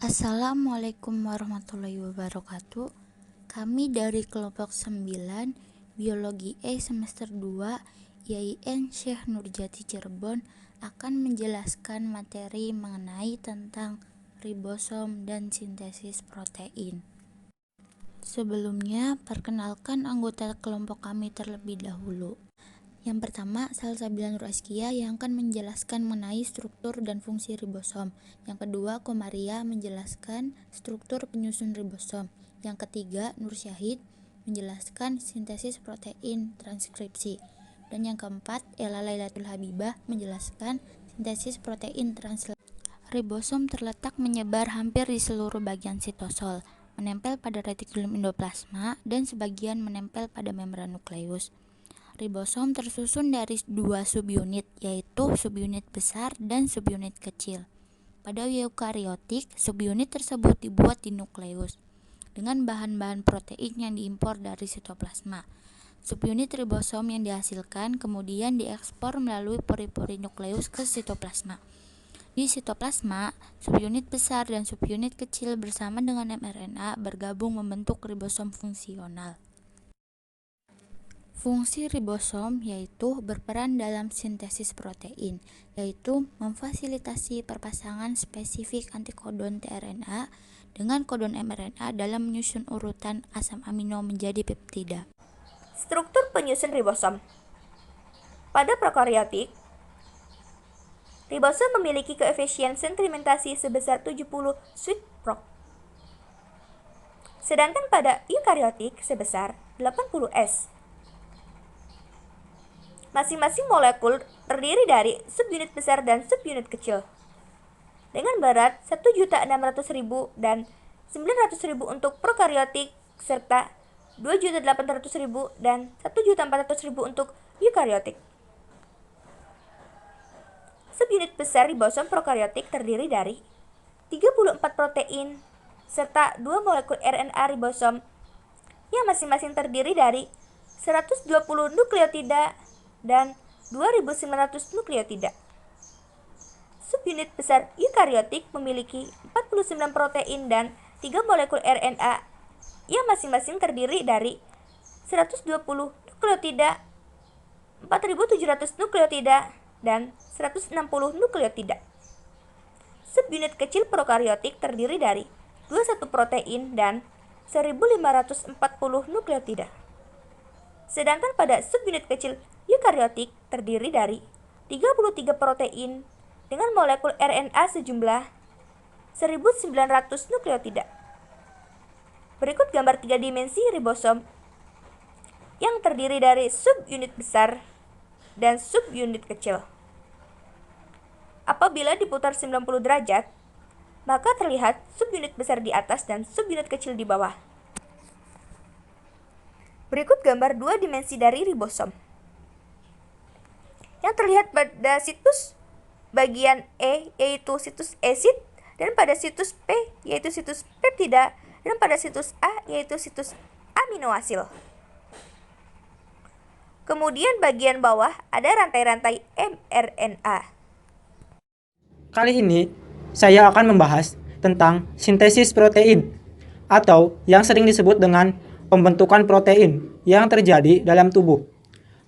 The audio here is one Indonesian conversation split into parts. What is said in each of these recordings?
Assalamualaikum warahmatullahi wabarakatuh. Kami dari kelompok 9 Biologi E semester 2 IAIN Syekh Nurjati Cirebon akan menjelaskan materi mengenai tentang ribosom dan sintesis protein. Sebelumnya, perkenalkan anggota kelompok kami terlebih dahulu. Yang pertama, Salsabila Nur Askia yang akan menjelaskan mengenai struktur dan fungsi ribosom. Yang kedua, Komaria menjelaskan struktur penyusun ribosom. Yang ketiga, Nur Syahid menjelaskan sintesis protein transkripsi. Dan yang keempat, Ella Lailatul Habibah menjelaskan sintesis protein translasi. Ribosom terletak menyebar hampir di seluruh bagian sitosol, menempel pada retikulum endoplasma dan sebagian menempel pada membran nukleus. Ribosom tersusun dari dua subunit, yaitu subunit besar dan subunit kecil. Pada eukariotik, subunit tersebut dibuat di nukleus dengan bahan-bahan protein yang diimpor dari sitoplasma. Subunit ribosom yang dihasilkan kemudian diekspor melalui pori-pori nukleus ke sitoplasma. Di sitoplasma, subunit besar dan subunit kecil bersama dengan mRNA bergabung membentuk ribosom fungsional. Fungsi ribosom yaitu berperan dalam sintesis protein, yaitu memfasilitasi perpasangan spesifik antikodon tRNA dengan kodon mRNA dalam menyusun urutan asam amino menjadi peptida. Struktur penyusun ribosom. Pada prokariotik, ribosom memiliki koefisien sentrimentasi sebesar 70 sweet prop. Sedangkan pada eukariotik sebesar 80 S. Masing-masing molekul terdiri dari subunit besar dan subunit kecil. Dengan berat 1.600.000 dan 900.000 untuk prokariotik serta 2.800.000 dan 1.400.000 untuk eukariotik. Subunit besar ribosom prokariotik terdiri dari 34 protein serta 2 molekul RNA ribosom yang masing-masing terdiri dari 120 nukleotida dan 2.900 nukleotida. Subunit besar eukariotik memiliki 49 protein dan 3 molekul RNA yang masing-masing terdiri dari 120 nukleotida, 4.700 nukleotida, dan 160 nukleotida. Subunit kecil prokariotik terdiri dari 21 protein dan 1.540 nukleotida. Sedangkan pada subunit kecil eukariotik terdiri dari 33 protein dengan molekul RNA sejumlah 1.900 nukleotida. Berikut gambar 3 dimensi ribosom yang terdiri dari subunit besar dan subunit kecil. Apabila diputar 90 derajat, maka terlihat subunit besar di atas dan subunit kecil di bawah. Berikut gambar 2 dimensi dari ribosom. Yang terlihat pada situs bagian E yaitu situs acid, dan pada situs P yaitu situs peptida, dan pada situs A yaitu situs aminoasil. Kemudian bagian bawah ada rantai-rantai mRNA. Kali ini saya akan membahas tentang sintesis protein atau yang sering disebut dengan pembentukan protein yang terjadi dalam tubuh.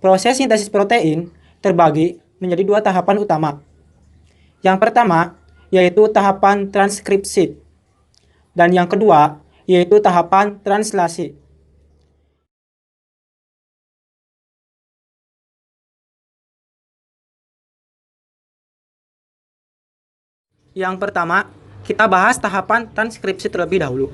Proses sintesis protein terbagi menjadi 2 tahapan utama. Yang pertama yaitu tahapan transkripsi dan yang kedua yaitu tahapan translasi. Yang pertama, kita bahas tahapan transkripsi terlebih dahulu.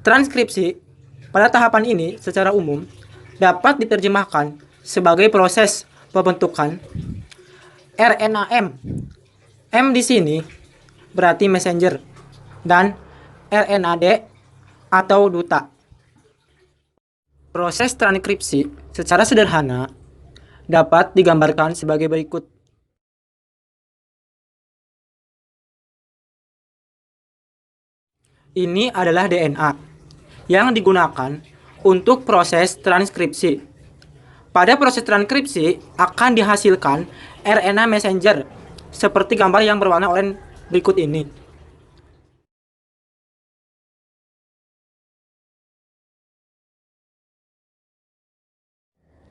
Transkripsi pada tahapan ini secara umum dapat diterjemahkan sebagai proses pembentukan RNA-M. M di sini berarti messenger dan RNA-D atau duta. Proses transkripsi secara sederhana dapat digambarkan sebagai berikut. Ini adalah DNA yang digunakan untuk proses transkripsi. Pada proses transkripsi akan dihasilkan RNA messenger seperti gambar yang berwarna oranye berikut ini.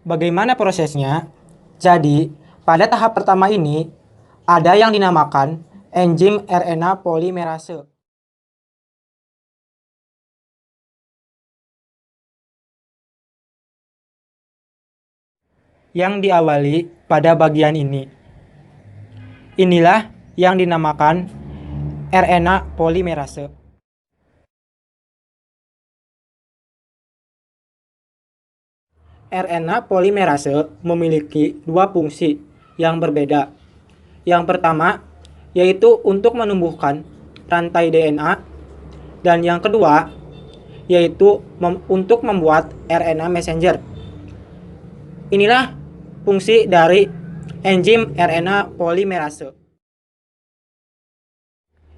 Bagaimana prosesnya? Jadi, pada tahap pertama ini, ada yang dinamakan enzim RNA polimerase. Yang diawali pada bagian ini. Inilah yang dinamakan RNA polimerase. RNA polimerase memiliki dua fungsi yang berbeda. Yang pertama, yaitu untuk menumbuhkan rantai DNA, dan yang kedua, yaitu untuk membuat RNA messenger. Inilah fungsi dari enzim RNA polimerase.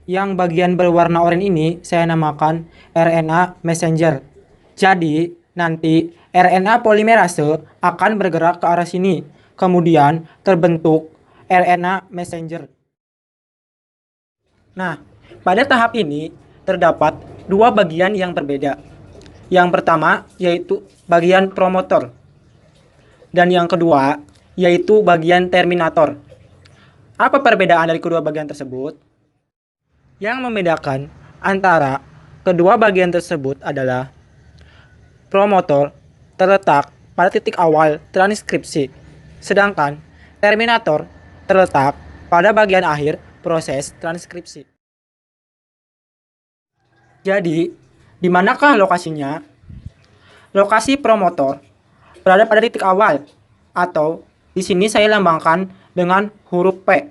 Yang bagian berwarna oranye ini saya namakan RNA messenger. Jadi, nanti RNA polimerase akan bergerak ke arah sini, kemudian terbentuk RNA messenger. Nah, pada tahap ini terdapat dua bagian yang berbeda. Yang pertama yaitu bagian promotor, dan yang kedua yaitu bagian terminator. Apa perbedaan dari kedua bagian tersebut? Yang membedakan antara kedua bagian tersebut adalah promotor terletak pada titik awal transkripsi, sedangkan terminator terletak pada bagian akhir proses transkripsi. Jadi, di manakah lokasinya? Lokasi promotor berada pada titik awal, atau di sini saya lambangkan dengan huruf P.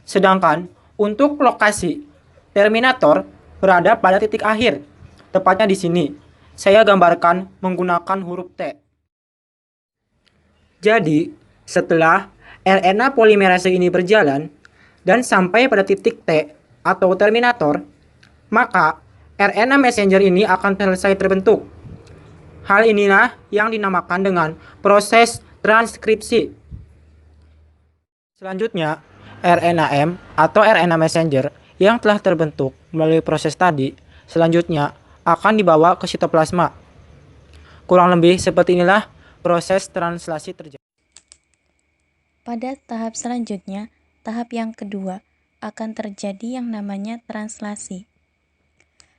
Sedangkan untuk lokasi terminator berada pada titik akhir, tepatnya di sini. Saya gambarkan menggunakan huruf T. Jadi, setelah RNA polimerase ini berjalan dan sampai pada titik T atau terminator, maka RNA messenger ini akan selesai terbentuk. Hal inilah yang dinamakan dengan proses transkripsi. Selanjutnya, RNA-M atau RNA messenger yang telah terbentuk melalui proses tadi selanjutnya akan dibawa ke sitoplasma. Kurang lebih seperti inilah proses translasi terjadi. Pada tahap selanjutnya, tahap yang kedua, akan terjadi yang namanya translasi,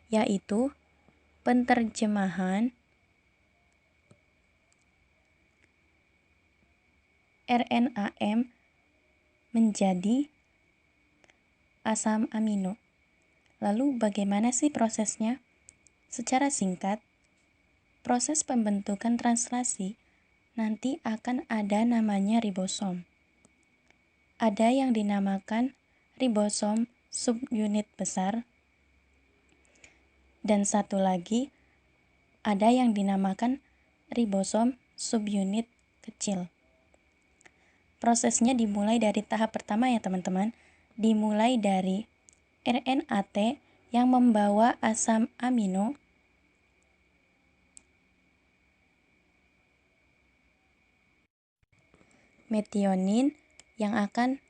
yaitu penerjemahan RNA-M menjadi asam amino. Lalu bagaimana sih prosesnya? Secara singkat, proses pembentukan translasi nanti akan ada namanya ribosom. Ada yang dinamakan ribosom subunit besar, dan satu lagi ada yang dinamakan ribosom subunit kecil. Prosesnya dimulai dari tahap pertama ya teman-teman, dimulai dari RNA-T yang membawa asam amino metionin yang akan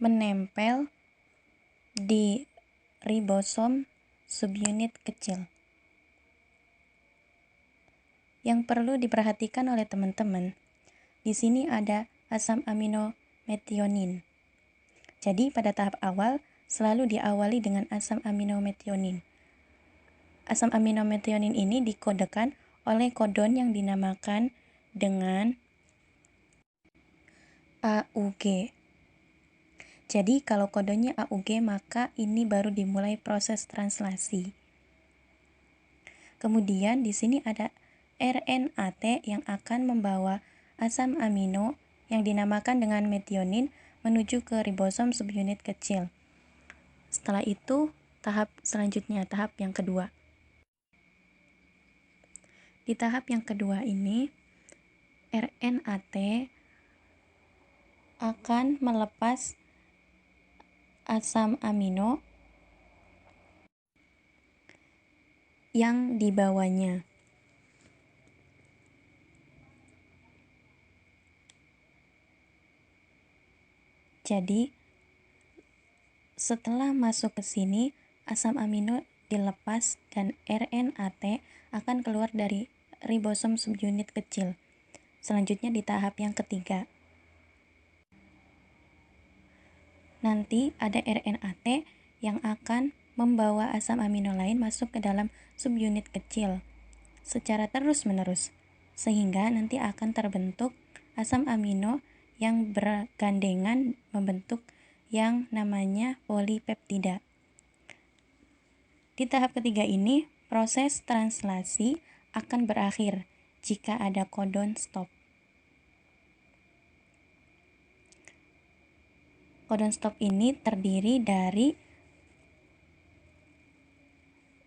menempel di ribosom subunit kecil. Yang perlu diperhatikan oleh teman-teman, di sini ada asam amino metionin. Jadi pada tahap awal selalu diawali dengan asam amino metionin. Asam amino metionin ini dikodekan oleh kodon yang dinamakan dengan AUG. Jadi kalau kodenya AUG maka ini baru dimulai proses translasi. Kemudian di sini ada RNA-T yang akan membawa asam amino yang dinamakan dengan metionin menuju ke ribosom subunit kecil. Setelah itu tahap selanjutnya, tahap yang kedua. Di tahap yang kedua ini RNA-T akan melepas asam amino yang dibawanya. Jadi setelah masuk ke sini asam amino dilepas dan RNA-T akan keluar dari ribosom subunit kecil. Selanjutnya di tahap yang ketiga, nanti ada RNA-T yang akan membawa asam amino lain masuk ke dalam subunit kecil secara terus-menerus, sehingga nanti akan terbentuk asam amino yang bergandengan membentuk yang namanya polipeptida. Di tahap ketiga ini, proses translasi akan berakhir jika ada codon stop. Codon stop ini terdiri dari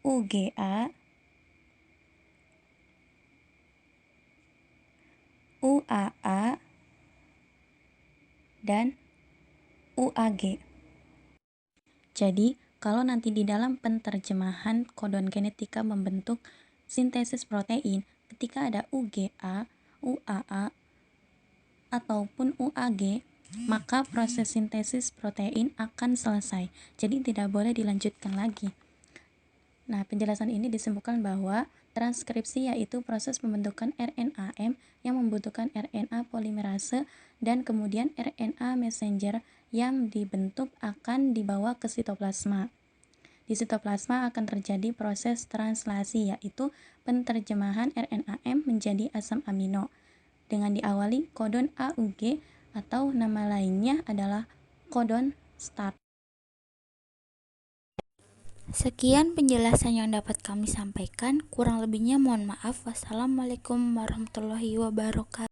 UGA, UAA, dan UAG. Jadi, kalau nanti di dalam penerjemahan kodon genetika membentuk sintesis protein, ketika ada UGA, UAA, ataupun UAG, maka proses sintesis protein akan selesai. Jadi tidak boleh dilanjutkan lagi. Nah, penjelasan ini disebutkan bahwa transkripsi yaitu proses pembentukan RNA-M yang membutuhkan RNA polimerase dan kemudian RNA messenger yang dibentuk akan dibawa ke sitoplasma. Di sitoplasma akan terjadi proses translasi yaitu penerjemahan RNA-M menjadi asam amino dengan diawali kodon AUG atau nama lainnya adalah kodon start. Sekian penjelasan yang dapat kami sampaikan, kurang lebihnya mohon maaf. Wassalamualaikum warahmatullahi wabarakatuh.